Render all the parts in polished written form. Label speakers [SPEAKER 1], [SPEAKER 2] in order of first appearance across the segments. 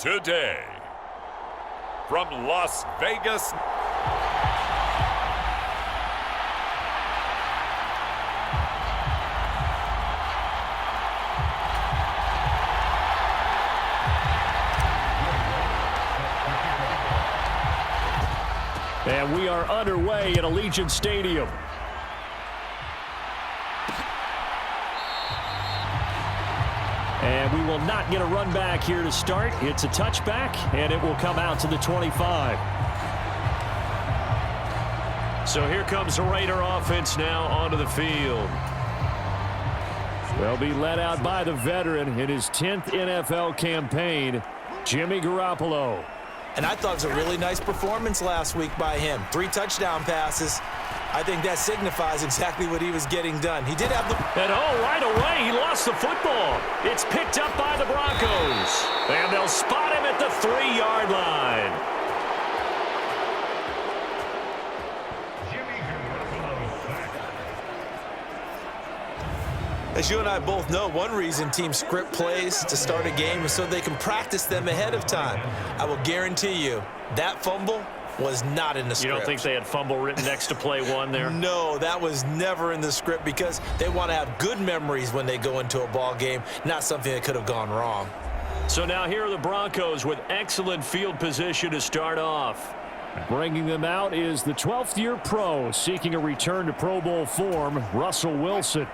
[SPEAKER 1] today. From Las Vegas,
[SPEAKER 2] and we are underway at Allegiant Stadium. And we will not get a run back here to start. It's a touchback, and it will come out to the 25. So here comes the Raider offense now onto the field. They'll be led out by the veteran in his 10th NFL campaign, Jimmy Garoppolo.
[SPEAKER 3] And I thought it was a really nice performance last week by him. 3 touchdown passes. I think that signifies exactly what he was getting done. He did have the...
[SPEAKER 2] And right away, he lost the football. It's picked up by the Broncos. And they'll spot him at the 3-yard line.
[SPEAKER 3] As you and I both know, one reason teams script plays to start a game is so they can practice them ahead of time. I will guarantee you that fumble was not in the script.
[SPEAKER 2] You don't think they had fumble written next to play one there?
[SPEAKER 3] No, that was never in the script because they want to have good memories when they go into a ball game, not something that could have gone wrong.
[SPEAKER 2] So now here are the Broncos with excellent field position to start off. Bringing them out is the 12th-year pro seeking a return to Pro Bowl form, Russell Wilson.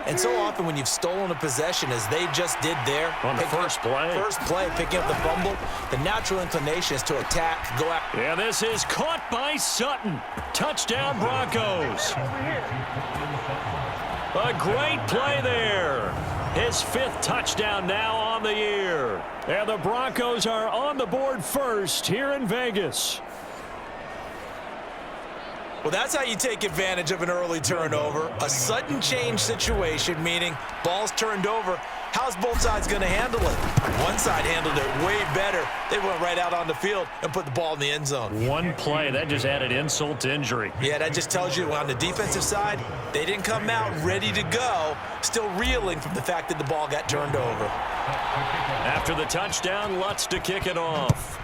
[SPEAKER 3] And so often when you've stolen a possession, as they just did there,
[SPEAKER 2] on the first play,
[SPEAKER 3] picking up the fumble, the natural inclination is to attack, go out.
[SPEAKER 2] Yeah, this is caught by Sutton. Touchdown, Broncos. A great play there. His 5th touchdown now on the year. And the Broncos are on the board first here in Vegas.
[SPEAKER 3] Well, that's how you take advantage of an early turnover. A sudden change situation, meaning ball's turned over. How's both sides going to handle it? One side handled it way better. They went right out on the field and put the ball in the end zone.
[SPEAKER 2] One play, that just added insult to injury.
[SPEAKER 3] Yeah, that just tells you on the defensive side, they didn't come out ready to go, still reeling from the fact that the ball got turned over.
[SPEAKER 2] After the touchdown, Lutz to kick it off.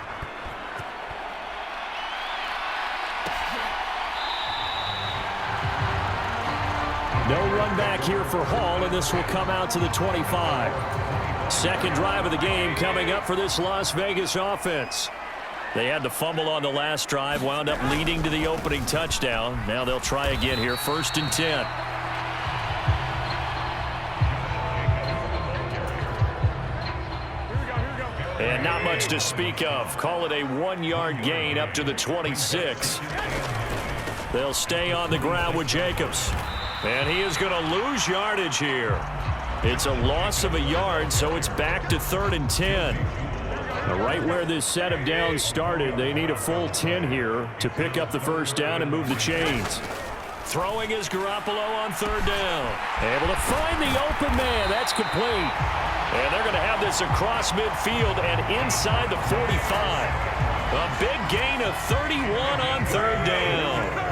[SPEAKER 2] No run back here for Hall, and this will come out to the 25. Second drive of the game coming up for this Las Vegas offense. They had the fumble on the last drive, wound up leading to the opening touchdown. Now they'll try again here, 1st and 10. And not much to speak of. Call it a 1-yard gain up to the 26. They'll stay on the ground with Jacobs. And he is going to lose yardage here. It's a loss of a yard, so it's back to 3rd and 10. Now, right where this set of downs started, they need a full 10 here to pick up the first down and move the chains. Throwing is Garoppolo on 3rd down. Able to find the open man. That's complete. And they're going to have this across midfield and inside the 45. A big gain of 31 on 3rd down.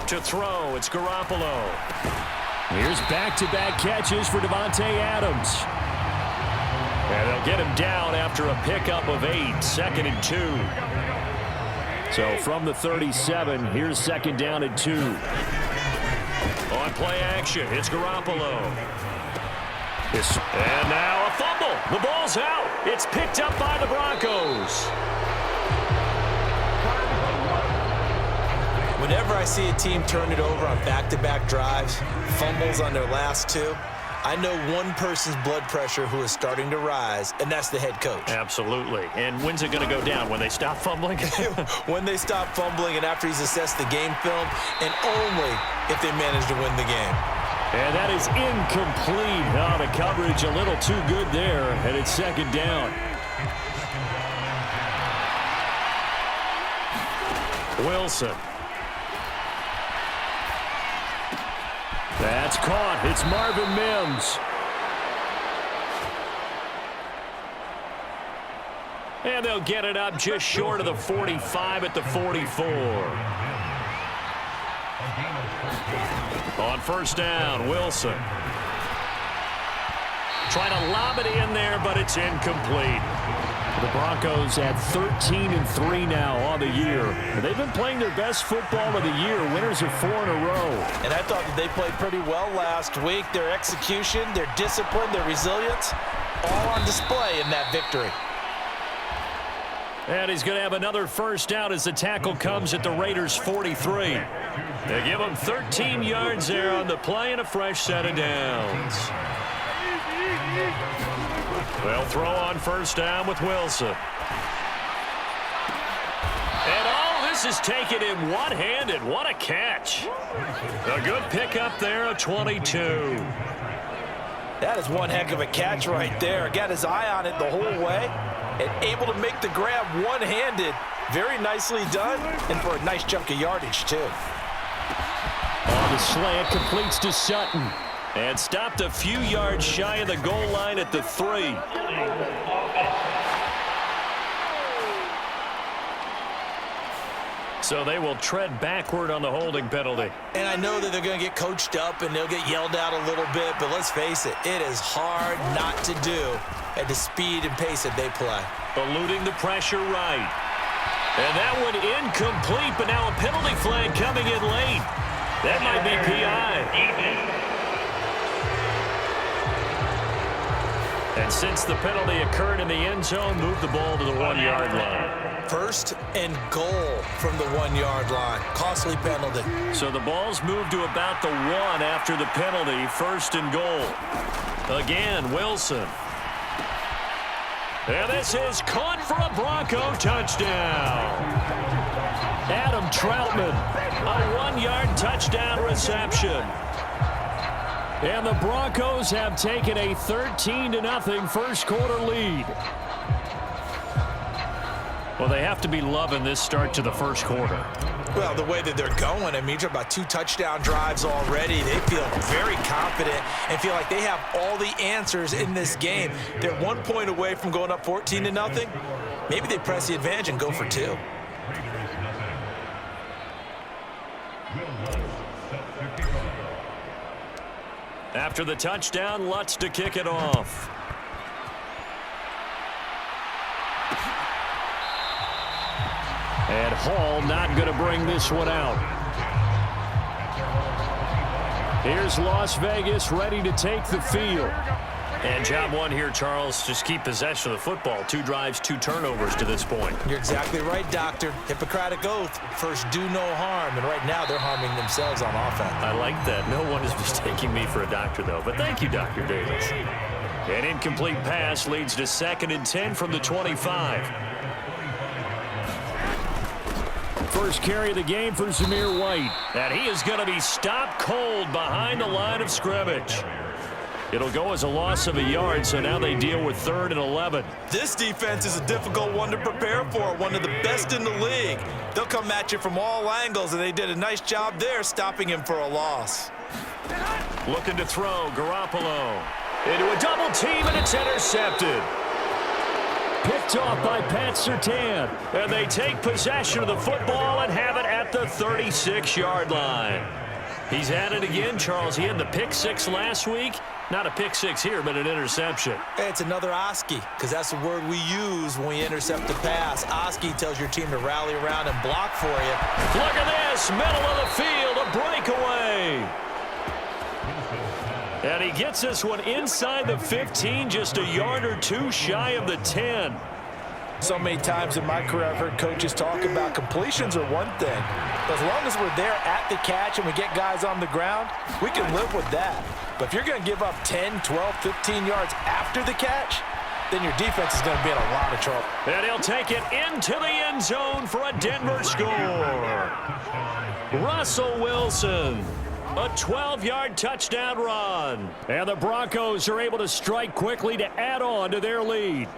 [SPEAKER 2] To throw, it's Garoppolo. Here's back-to-back catches for Devontae Adams. And they'll get him down after a pickup of 8, 2nd and 2. So from the 37, here's 2nd down and 2. On play action, it's Garoppolo. And now a fumble. The ball's out. It's picked up by the Broncos.
[SPEAKER 3] Whenever I see a team turn it over on back-to-back drives, fumbles on their last 2, I know one person's blood pressure who is starting to rise, and that's the head coach.
[SPEAKER 2] Absolutely. And when's it going to go down? When they stop fumbling?
[SPEAKER 3] When they stop fumbling and after he's assessed the game film, and only if they manage to win the game.
[SPEAKER 2] And that is incomplete. Oh, the coverage a little too good there, and it's 2nd down. Wilson. That's caught. It's Marvin Mims. And they'll get it up just short of the 45 at the 44. On first down, Wilson. Trying to lob it in there, but it's incomplete. The Broncos at 13-3 now on the year. They've been playing their best football of the year. Winners of 4 in a row.
[SPEAKER 3] And I thought that they played pretty well last week. Their execution, their discipline, their resilience, all on display in that victory.
[SPEAKER 2] And he's going to have another first down as the tackle comes at the Raiders' 43. They give him 13 yards there on the play and a fresh set of downs. They'll throw on first down with Wilson. And all this is taken in one-handed. What a catch. A good pickup there, a 22.
[SPEAKER 3] That is one heck of a catch right there. Got his eye on it the whole way and able to make the grab one-handed. Very nicely done and for a nice chunk of yardage, too.
[SPEAKER 2] On the slant, completes to Sutton. And stopped a few yards shy of the goal line at the 3. So they will tread backward on the holding penalty.
[SPEAKER 3] And I know that they're going to get coached up and they'll get yelled out a little bit, but let's face it, it is hard not to do at the speed and pace that they play.
[SPEAKER 2] Eluding the pressure right. And that one incomplete, but now a penalty flag coming in late. That might be PI. And since the penalty occurred in the end zone, move the ball to the 1-yard line.
[SPEAKER 3] First and goal from the 1-yard line. Costly penalty.
[SPEAKER 2] So the ball's moved to about the 1 after the penalty. First and goal. Again, Wilson. And this is caught for a Bronco touchdown. Adam Troutman, a 1-yard touchdown reception. And the Broncos have taken a 13-0 first quarter lead. Well, they have to be loving this start to the first quarter.
[SPEAKER 3] Well, the way that they're going, I mean, you're about 2 touchdown drives already. They feel very confident and feel like they have all the answers in this game. They're 1 point away from going up 14-0. Maybe they press the advantage and go for 2.
[SPEAKER 2] After the touchdown, Lutz to kick it off. And Hall not going to bring this one out. Here's Las Vegas ready to take the field. And job one here, Charles, just keep possession of the football. 2 drives, 2 turnovers to this point.
[SPEAKER 3] You're exactly right, Doctor. Hippocratic oath. First, do no harm. And right now, they're harming themselves on offense.
[SPEAKER 2] I like that. No one is mistaking me for a doctor, though. But thank you, Dr. Davis. An incomplete pass leads to 2nd and 10 from the 25. First carry of the game for Zamir White. And he is going to be stopped cold behind the line of scrimmage. It'll go as a loss of a yard, so now they deal with 3rd and 11.
[SPEAKER 3] This defense is a difficult one to prepare for, one of the best in the league. They'll come at you from all angles, and they did a nice job there stopping him for a loss.
[SPEAKER 2] Looking to throw, Garoppolo. Into a double team, and it's intercepted. Picked off by Pat Surtain. And they take possession of the football and have it at the 36-yard line. He's at it again, Charles. He had the pick 6 last week. Not a pick 6 here, but an interception.
[SPEAKER 3] It's another Oski, because that's the word we use when we intercept the pass. Oski tells your team to rally around and block for you.
[SPEAKER 2] Look at this, middle of the field, a breakaway. And he gets this one inside the 15, just a yard or 2 shy of the 10.
[SPEAKER 3] So many times in my career I've heard coaches talk about completions are one thing. But as long as we're there at the catch and we get guys on the ground, we can live with that. But if you're going to give up 10, 12, 15 yards after the catch, then your defense is going to be in a lot of trouble.
[SPEAKER 2] And he'll take it into the end zone for a Denver score. Russell Wilson. A 12-yard touchdown run. And the Broncos are able to strike quickly to add on to their lead.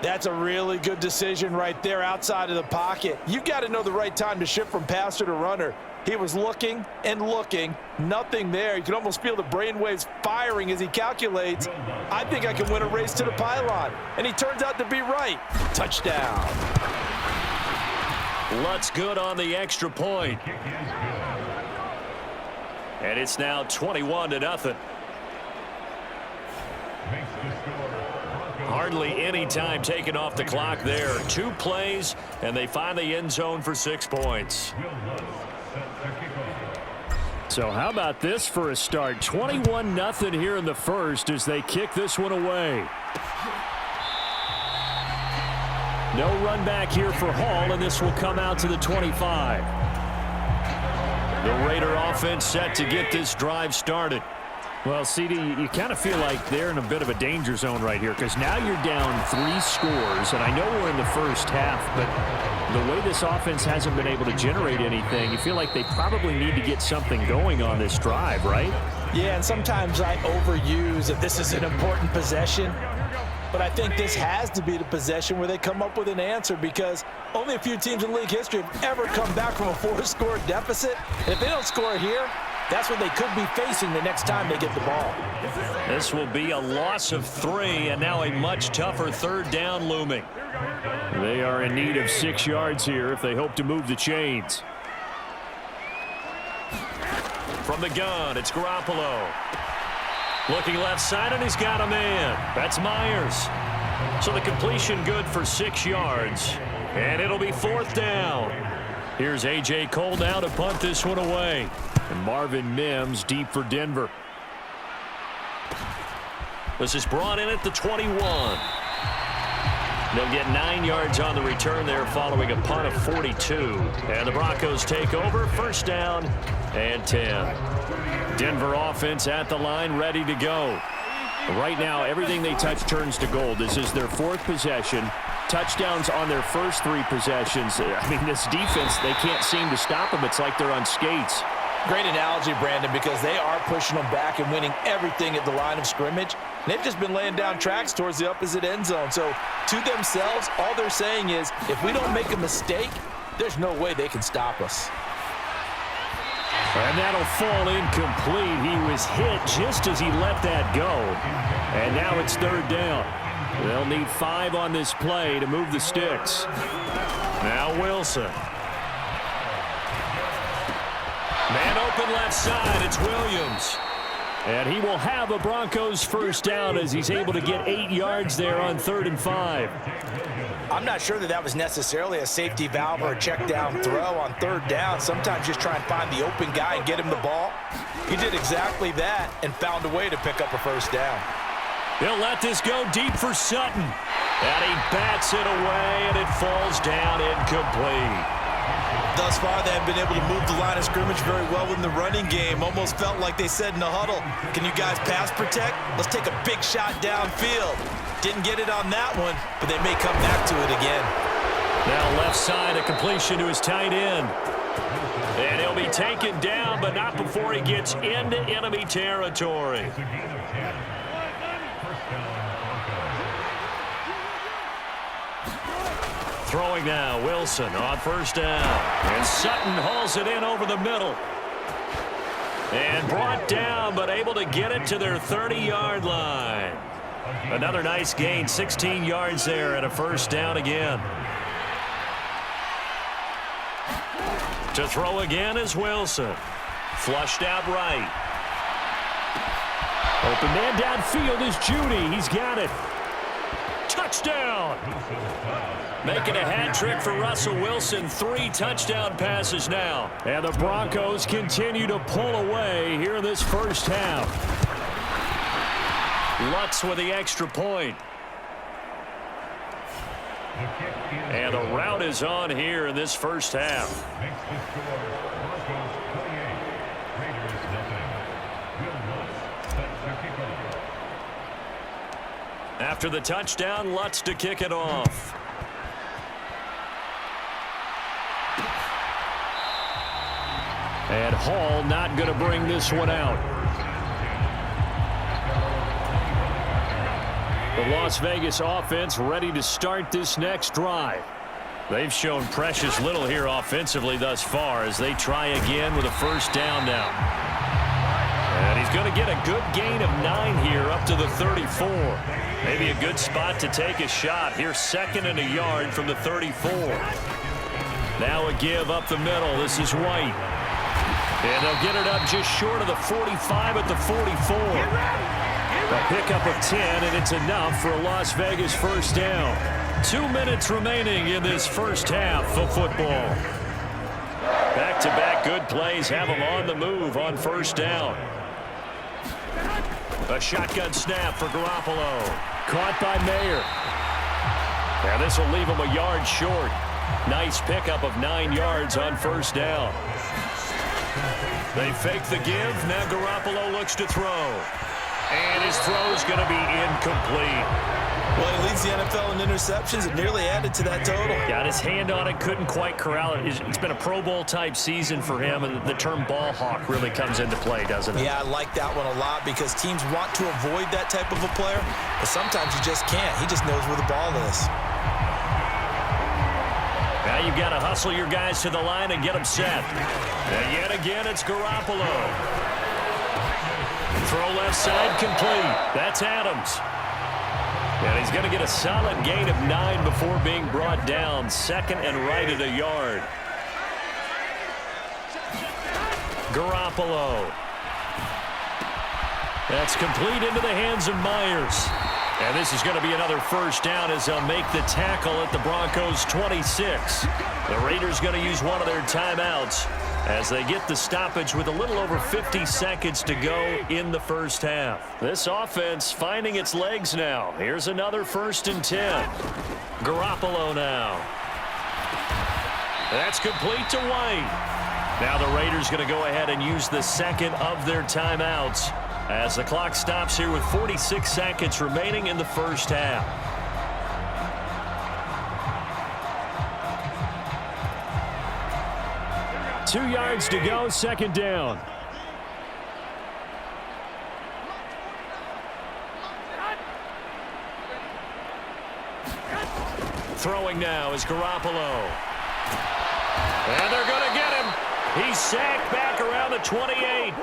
[SPEAKER 3] That's a really good decision right there outside of the pocket. You got to know the right time to shift from passer to runner. He was looking and looking, nothing there. You can almost feel the brainwaves firing as he calculates, I think I can win a race to the pylon. And he turns out to be right. Touchdown.
[SPEAKER 2] Lutz good on the extra point. And it's now 21-0. Hardly any time taken off the clock there. 2 plays, and they find the end zone for 6 points.
[SPEAKER 4] So how about this for a start? 21-0 here in the first as they kick this one away. No run back here for Hall, and this will come out to the 25. The Raider offense set to get this drive started. Well, CD, you kind of feel like they're in a bit of a danger zone right here because now you're down 3 scores, and I know we're in the first half, but the way this offense hasn't been able to generate anything, you feel like they probably need to get something going on this drive, right?
[SPEAKER 3] Yeah, and sometimes I overuse that this is an important possession, but I think this has to be the possession where they come up with an answer because only a few teams in league history have ever come back from a 4-score deficit. And if they don't score here, that's what they could be facing the next time they get the ball.
[SPEAKER 2] This will be a loss of 3, and now a much tougher 3rd down looming.
[SPEAKER 4] They are in need of 6 yards here if they hope to move the chains.
[SPEAKER 2] From the gun, it's Garoppolo. Looking left side, and he's got a man. That's Myers. So the completion good for 6 yards, and it'll be 4th down. Here's A.J. Cole now to punt this one away.
[SPEAKER 4] And Marvin Mims deep for Denver.
[SPEAKER 2] This is brought in at the 21. They'll get 9 yards on the return there following a punt of 42. And the Broncos take over, 1st down and 10. Denver offense at the line, ready to go.
[SPEAKER 4] Right now, everything they touch turns to gold. This is their 4th possession. Touchdowns on their first 3 possessions. I mean, this defense, they can't seem to stop them. It's like they're on skates.
[SPEAKER 3] Great analogy, Brandon, because they are pushing them back and winning everything at the line of scrimmage. They've just been laying down tracks towards the opposite end zone. So to themselves, all they're saying is, if we don't make a mistake, there's no way they can stop us.
[SPEAKER 4] And that'll fall incomplete. He was hit just as he let that go. And now it's 3rd down. They'll need 5 on this play to move the sticks.
[SPEAKER 2] Now Wilson. Man open left side, it's Williams.
[SPEAKER 4] And he will have a Broncos 1st down as he's able to get 8 yards there on 3rd and 5.
[SPEAKER 3] I'm not sure that was necessarily a safety valve or a check down throw on 3rd down. Sometimes just try and find the open guy and get him the ball. He did exactly that and found a way to pick up a 1st down.
[SPEAKER 2] He'll let this go deep for Sutton. And he bats it away, and it falls down incomplete.
[SPEAKER 3] Thus far, they have been able to move the line of scrimmage very well in the running game. Almost felt like they said in the huddle, can you guys pass protect? Let's take a big shot downfield. Didn't get it on that one, but they may come back to it again.
[SPEAKER 2] Now left side, a completion to his tight end. And he'll be taken down, but not before he gets into enemy territory. Throwing now, Wilson on 1st down. And Sutton hauls it in over the middle. And brought down, but able to get it to their 30-yard line. Another nice gain, 16 yards there, and a 1st down again. To throw again is Wilson. Flushed out right.
[SPEAKER 4] Open man downfield is Judy. He's got it.
[SPEAKER 2] Touchdown! Making a hat trick for Russell Wilson. 3 touchdown passes now.
[SPEAKER 4] And the Broncos continue to pull away here in this 1st half.
[SPEAKER 2] Lutz with the extra point. And the route is on here in this 1st half. After the touchdown, Lutz to kick it off.
[SPEAKER 4] And Hall not going to bring this one out. The Las Vegas offense ready to start this next drive.
[SPEAKER 2] They've shown precious little here offensively thus far as they try again with a 1st down now. And he's going to get a good gain of 9 here up to the 34. Maybe a good spot to take a shot. Here 2nd and a yard from the 34. Now a give up the middle. This is White.
[SPEAKER 4] And they'll get it up just short of the 45 at the 44. A pickup of 10, and it's enough for a Las Vegas first down. 2 minutes remaining in this first half of football. Back-to-back good plays have them on the move on first down. A shotgun snap for Garoppolo. Caught by Mayer. And this will leave him a yard short. Nice pickup of 9 yards on first down. They fake the give. Now Garoppolo looks to throw. And his throw's going to be incomplete.
[SPEAKER 3] Well, he leads the NFL in interceptions and nearly added to that total.
[SPEAKER 4] Got his hand on it, couldn't quite corral it. It's been a Pro Bowl-type season for him, and the term ball hawk really comes into play, doesn't it?
[SPEAKER 3] Yeah, I like that one a lot because teams want to avoid that type of a player, but sometimes you just can't. He just knows where the ball is.
[SPEAKER 4] Now you've got to hustle your guys to the line and get them set. And yet again, it's Garoppolo. Throw left side complete. That's Adams. And he's going to get a solid gain of 9 before being brought down. Second and right at a yard. Garoppolo. That's complete into the hands of Myers. And this is going to be another first down as they'll make the tackle at the Broncos 26. The Raiders going to use one of their timeouts as they get the stoppage with a little over 50 seconds to go in the first half. This offense finding its legs now. Here's another 1st and 10. Garoppolo now. That's complete to White. Now the Raiders going to go ahead and use the second of their timeouts as the clock stops here with 46 seconds remaining in the first half. Two yards to go, second down. Throwing now is Garoppolo. And they're going to get him. He's sacked back around the 28.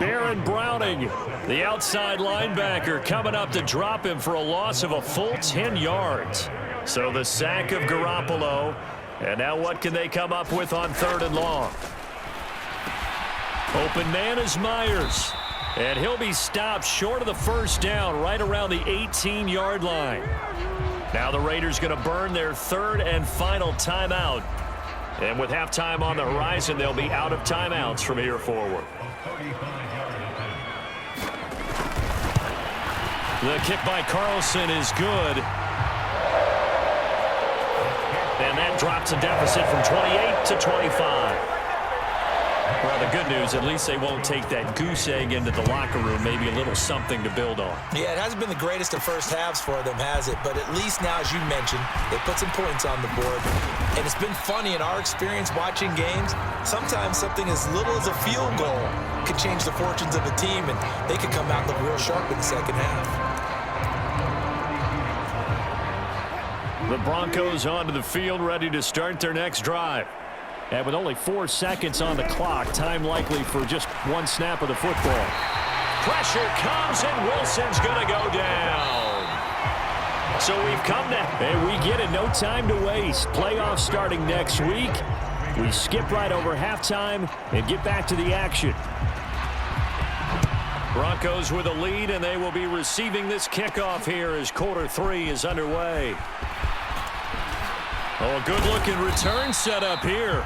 [SPEAKER 4] Baron Browning, the outside linebacker, coming up to drop him for a loss of a full 10 yards. So the sack of Garoppolo. And now what can they come up with on 3rd and long? Open man is Myers. And he'll be stopped short of the first down right around the 18-yard line. Now the Raiders going to burn their 3rd and final timeout. And with halftime on the horizon, they'll be out of timeouts from here forward. The kick by Carlson is good. And that drops a deficit from 28 to 25. Well, the good news, at least they won't take that goose egg into the locker room. Maybe a little something to build on.
[SPEAKER 3] Yeah, it hasn't been the greatest of first halves for them, has it? But at least now, as you mentioned, they put some points on the board. And it's been funny in our experience watching games. Sometimes something as little as a field goal could change the fortunes of a team, and they could come out and look real sharp in the second half.
[SPEAKER 4] The Broncos onto the field, ready to start their next drive. And with only 4 seconds on the clock, time likely for just one snap of the football. Pressure comes, and Wilson's going to go down. So we've come to, and we get it. No time to waste. Playoffs starting next week. We skip right over halftime and get back to the action. Broncos with a lead, and they will be receiving this kickoff here as quarter 3 is underway. Oh, a good-looking return set up here.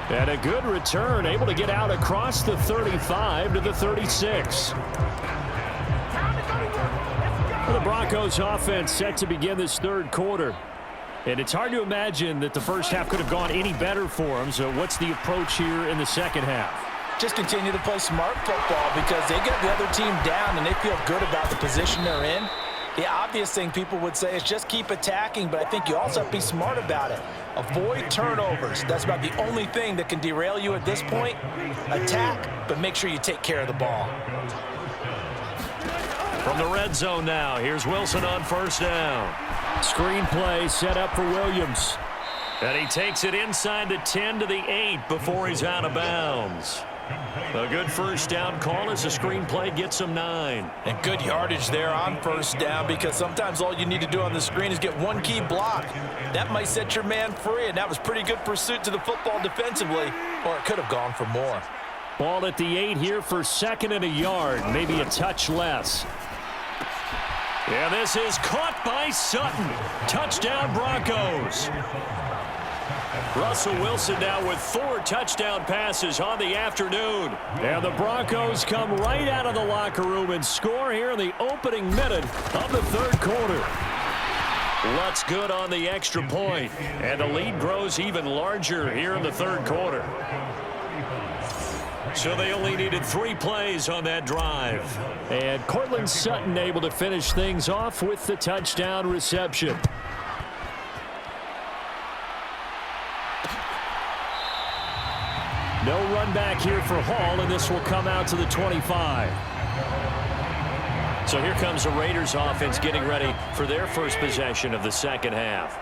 [SPEAKER 4] And a good return, able to get out across the 35 to the 36. Well, the Broncos offense set to begin this 3rd quarter. And it's hard to imagine that the first half could have gone any better for them. So what's the approach here in the second half?
[SPEAKER 3] Just continue to play smart football because they get the other team down and they feel good about the position they're in. The obvious thing people would say is just keep attacking, but I think you also have to be smart about it. Avoid turnovers. That's about the only thing that can derail you at this point. Attack, but make sure you take care of the ball.
[SPEAKER 4] From the red zone now, here's Wilson on first down. Screen play set up for Williams. And he takes it inside the 10 to the 8 before he's out of bounds.
[SPEAKER 2] A good first down call as the screenplay gets them 9.
[SPEAKER 3] And good yardage there on first down, because sometimes all you need to do on the screen is get one key block. That might set your man free, and that was pretty good pursuit to the football defensively, or it could have gone for more.
[SPEAKER 4] Ball at the 8 here for 2nd and a yard, maybe a touch less.
[SPEAKER 2] Yeah, this is caught by Sutton. Touchdown, Broncos. Russell Wilson now with 4 touchdown passes on the afternoon.
[SPEAKER 4] And the Broncos come right out of the locker room and score here in the opening minute of the 3rd quarter.
[SPEAKER 2] Lutz good on the extra point, and the lead grows even larger here in the 3rd quarter. So they only needed 3 plays on that drive.
[SPEAKER 4] And Cortland Sutton able to finish things off with the touchdown reception. No run back here for Hall, and this will come out to the 25.
[SPEAKER 2] So here comes the Raiders offense getting ready for their first possession of the second half.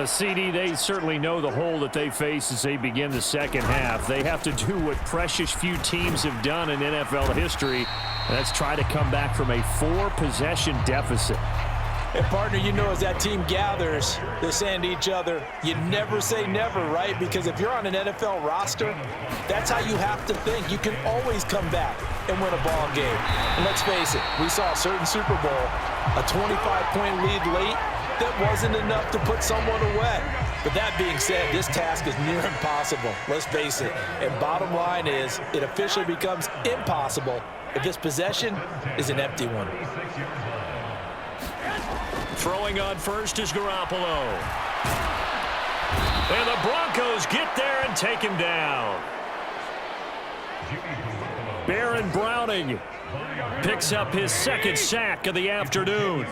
[SPEAKER 4] CD, they certainly know the hole that they face as they begin the second half. They have to do what precious few teams have done in NFL history, and that's try to come back from a 4-possession deficit.
[SPEAKER 3] And, partner, you know as that team gathers, they're saying to each other, you never say never, right? Because if you're on an NFL roster, that's how you have to think. You can always come back and win a ball game. And let's face it, we saw a certain Super Bowl, a 25-point lead late, that wasn't enough to put someone away. But that being said, this task is near impossible. Let's face it. And bottom line is, it officially becomes impossible if this possession is an empty one.
[SPEAKER 2] Throwing on first is Garoppolo. And the Broncos get there and take him down.
[SPEAKER 4] Baron Browning picks up his 2nd sack of the afternoon.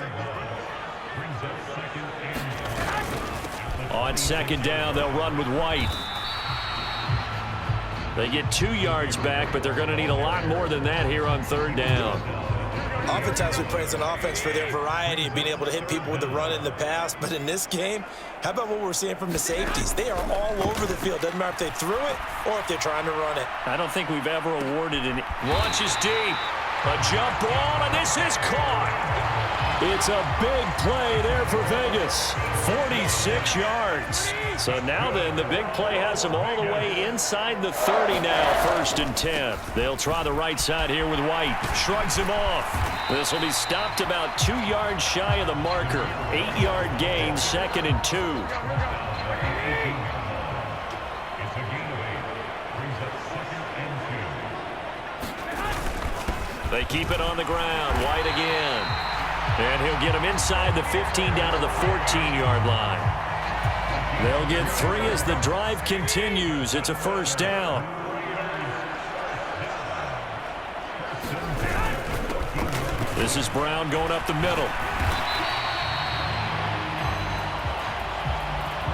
[SPEAKER 2] On 2nd down, they'll run with White. They get 2 yards back, but they're going to need a lot more than that here on 3rd down.
[SPEAKER 3] Oftentimes we praise an offense for their variety of being able to hit people with the run in the past, but in this game, how about what we're seeing from the safeties? They are all over the field. Doesn't matter if they threw it or if they're trying to run it.
[SPEAKER 2] I don't think we've ever awarded an launches deep. A jump ball, and this is caught.
[SPEAKER 4] It's a big play there for Vegas.
[SPEAKER 2] 46 yards. So now then, the big play has them all the way inside the 30 now, 1st and 10. They'll try the right side here with White. Shrugs him off. This will be stopped about 2 yards shy of the marker. 8-yard gain, 2nd and 2. They keep it on the ground. White again. And he'll get him inside the 15 down to the 14-yard line. They'll get 3 as the drive continues. It's a 1st down. This is Brown going up the middle.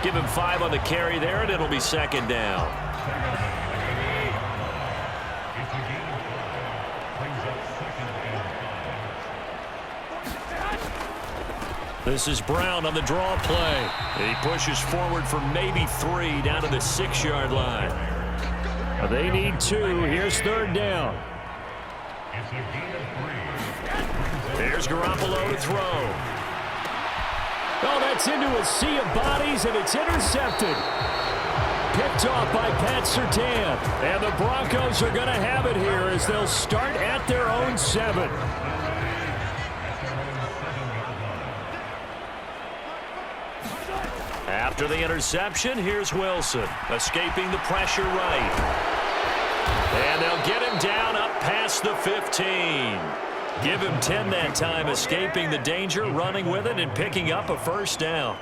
[SPEAKER 2] Give him 5 on the carry there, and it'll be 2nd down. This is Brown on the draw play. He pushes forward for maybe 3 down to the 6-yard line.
[SPEAKER 4] They need 2. Here's 3rd down.
[SPEAKER 2] There's Garoppolo to throw.
[SPEAKER 4] Oh, that's into a sea of bodies, and it's intercepted. Picked off by Pat Surtain. And the Broncos are going to have it here as they'll start at their own 7.
[SPEAKER 2] After the interception, here's Wilson, escaping the pressure right. And they'll get him down up past the 15. Give him 10 that time, escaping the danger, running with it, and picking up a 1st down.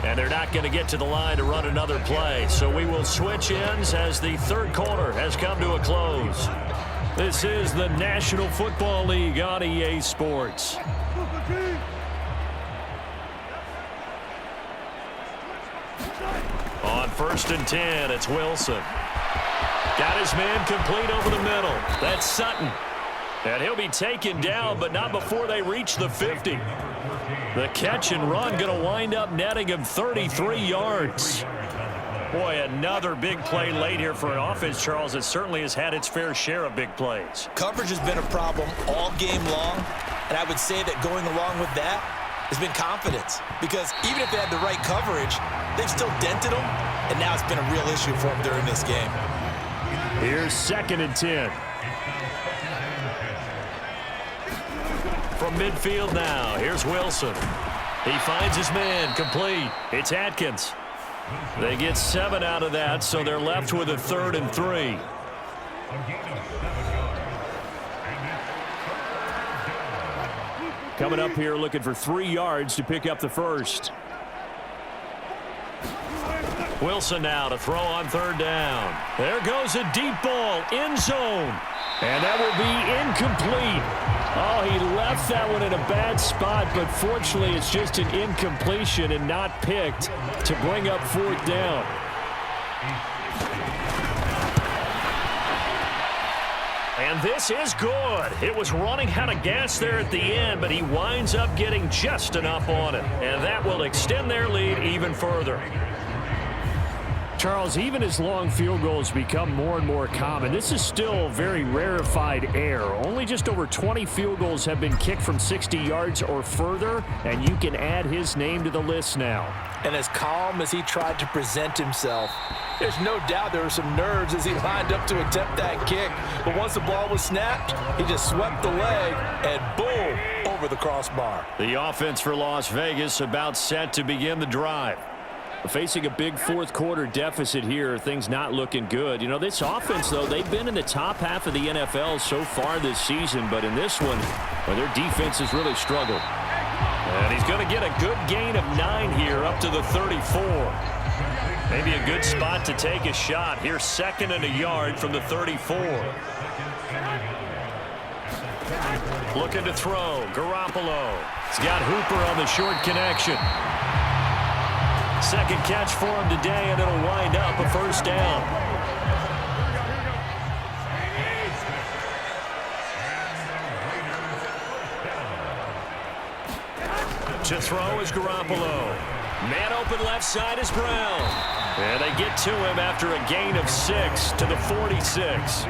[SPEAKER 2] And they're not going to get to the line to run another play, so we will switch ends as the 3rd quarter has come to a close. This is the National Football League on EA Sports. On 1st and 10, it's Wilson. Got his man complete over the middle. That's Sutton. And he'll be taken down, but not before they reach the 50. The catch and run going to wind up netting him 33 yards.
[SPEAKER 4] Boy, another big play late here for an offense, Charles, that certainly has had its fair share of big plays.
[SPEAKER 3] Coverage has been a problem all game long, and I would say that going along with that has been confidence. Because even if they had the right coverage, they've still dented them, and now it's been a real issue for them during this game.
[SPEAKER 4] Here's 2nd and 10. From midfield now, here's Wilson. He finds his man, complete. It's Atkins. They get 7 out of that, so they're left with a 3rd and 3. Coming up here looking for 3 yards to pick up the first. Wilson now to throw on 3rd down. There goes a deep ball, end zone. And that will be incomplete. Oh, he left that one in a bad spot, but fortunately it's just an incompletion and not picked to bring up 4th down. And this is good. It was running out of gas there at the end, but he winds up getting just enough on it. And that will extend their lead even further. Charles, even as long field goals become more and more common, this is still very rarefied air. Only just over 20 field goals have been kicked from 60 yards or further, and you can add his name to the list now.
[SPEAKER 3] And as calm as he tried to present himself, there's no doubt there were some nerves as he lined up to attempt that kick. But once the ball was snapped, he just swept the leg and boom, over the crossbar.
[SPEAKER 4] The offense for Las Vegas about set to begin the drive. Facing a big 4th quarter deficit here, things not looking good. You know, this offense, though, they've been in the top half of the NFL so far this season, but in this one, well, their defense has really struggled. And he's going to get a good gain of 9 here up to the 34. Maybe a good spot to take a shot. Here's 2nd and a yard from the 34. Looking to throw. Garoppolo. He's got Hooper on the short connection. 2nd catch for him today, and it'll wind up a 1st down. To throw is Garoppolo. Man open left side is Brown. And they get to him after a gain of 6 to the 46.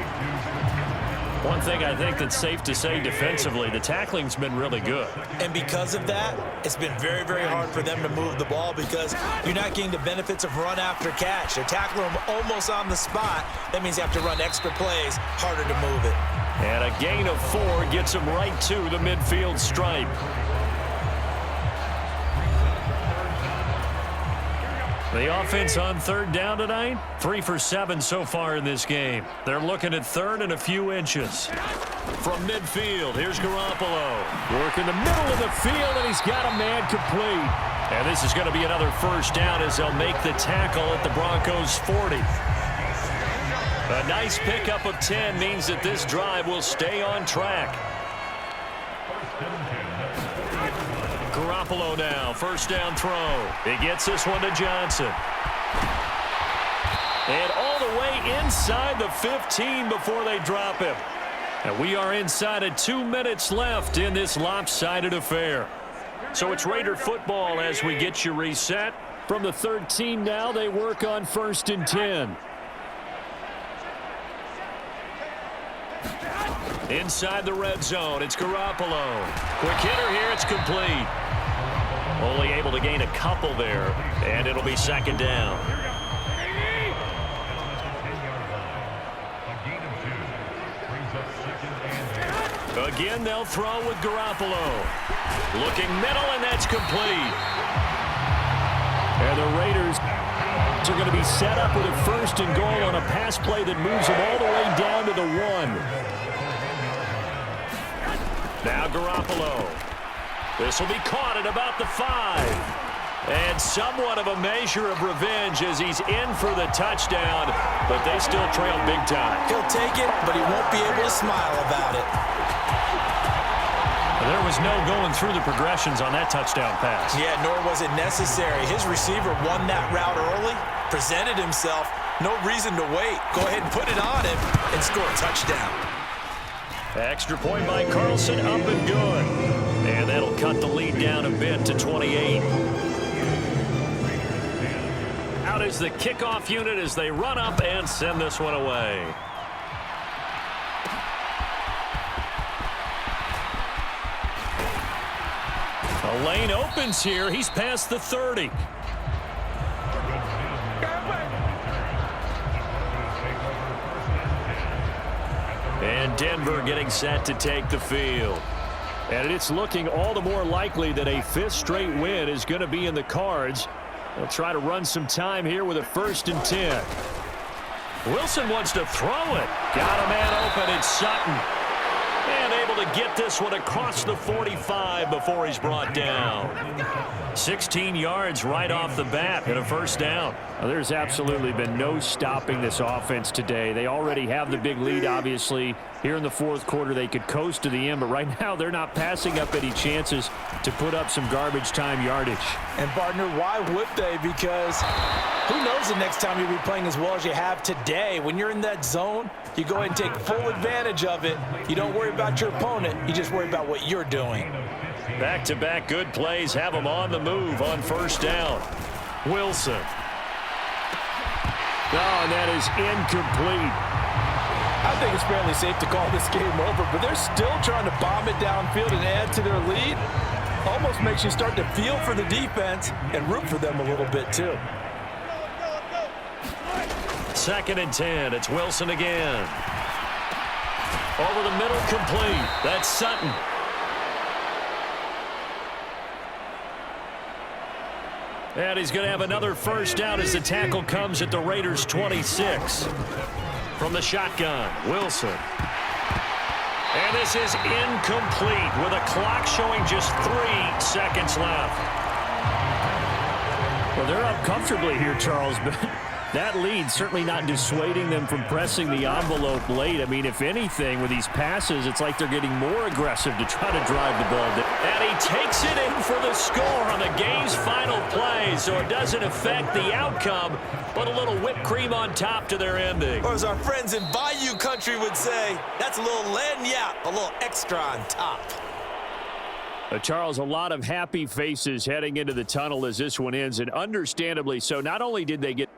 [SPEAKER 4] One thing I think that's safe to say defensively, the tackling's been really good.
[SPEAKER 3] And because of that, it's been very, very hard for them to move the ball because you're not getting the benefits of run after catch. They're tackling them almost on the spot. That means you have to run extra plays, harder to move it.
[SPEAKER 4] And a gain of 4 gets him right to the midfield stripe. The offense on 3rd down tonight, 3 for 7 so far in this game. They're looking at 3rd and a few inches. From midfield, here's Garoppolo. Working the middle of the field, and he's got a man complete. And this is going to be another 1st down as they'll make the tackle at the Broncos' 40. A nice pickup of 10 means that this drive will stay on track. Garoppolo now, 1st down throw. He gets this one to Johnson. And all the way inside the 15 before they drop him. And we are inside of 2 minutes left in this lopsided affair. So it's Raider football as we get you reset. From the 13 now, they work on 1st and 10. Inside the red zone, it's Garoppolo. Quick hitter here, it's complete. Only able to gain a couple there, and it'll be 2nd down. Again, they'll throw with Garoppolo. Looking middle, and that's complete. And the Raiders are going to be set up with a 1st and goal on a pass play that moves them all the way down to the 1. Now Garoppolo. This will be caught at about the 5. And somewhat of a measure of revenge as he's in for the touchdown, but they still trail big time.
[SPEAKER 3] He'll take it, but he won't be able to smile about it.
[SPEAKER 4] There was no going through the progressions on that touchdown pass.
[SPEAKER 3] Yeah, nor was it necessary. His receiver won that route early, presented himself, no reason to wait. Go ahead and put it on him and score a touchdown.
[SPEAKER 4] Extra point by Carlson, up and good. And that'll cut the lead down a bit to 28.
[SPEAKER 2] Out is the kickoff unit as they run up and send this one away. A lane opens here. He's past the 30. And Denver getting set to take the field. And it's looking all the more likely that a fifth straight win is going to be in the cards. They'll try to run some time here with a 1st and 10. Wilson wants to throw it. Got a man open. It's Sutton. And able to get this one across the 45 before he's brought down. 16 yards right off the bat and a 1st down.
[SPEAKER 4] Well, there's absolutely been no stopping this offense today. They already have the big lead, obviously. Here in the 4th quarter, they could coast to the end, but right now they're not passing up any chances to put up some garbage time yardage.
[SPEAKER 3] And, partner, why would they? Because who knows the next time you'll be playing as well as you have today. When you're in that zone, you go ahead and take full advantage of it. You don't worry about your opponent. You just worry about what you're doing.
[SPEAKER 2] Back-to-back good plays have them on the move on 1st down. Wilson.
[SPEAKER 4] Oh, and that is incomplete.
[SPEAKER 3] I think it's fairly safe to call this game over, but they're still trying to bomb it downfield and add to their lead. Almost makes you start to feel for the defense and root for them a little bit too.
[SPEAKER 2] 2nd and 10. It's Wilson again. Over the middle, complete. That's Sutton. And he's going to have another 1st down as the tackle comes at the Raiders' 26. From the shotgun, Wilson. And this is incomplete with a clock showing just 3 seconds left.
[SPEAKER 4] Well, they're up comfortably here, Charles, but that lead certainly not dissuading them from pressing the envelope late. I mean, if anything, with these passes, it's like they're getting more aggressive to try to drive the ball.
[SPEAKER 2] And he takes it in for the score on the game's final play, so it doesn't affect the outcome, but a little whipped cream on top to their ending.
[SPEAKER 3] Or as our friends in Bayou Country would say, that's a little lagniappe, a little extra on top.
[SPEAKER 4] Charles, a lot of happy faces heading into the tunnel as this one ends, and understandably so. Not only did they get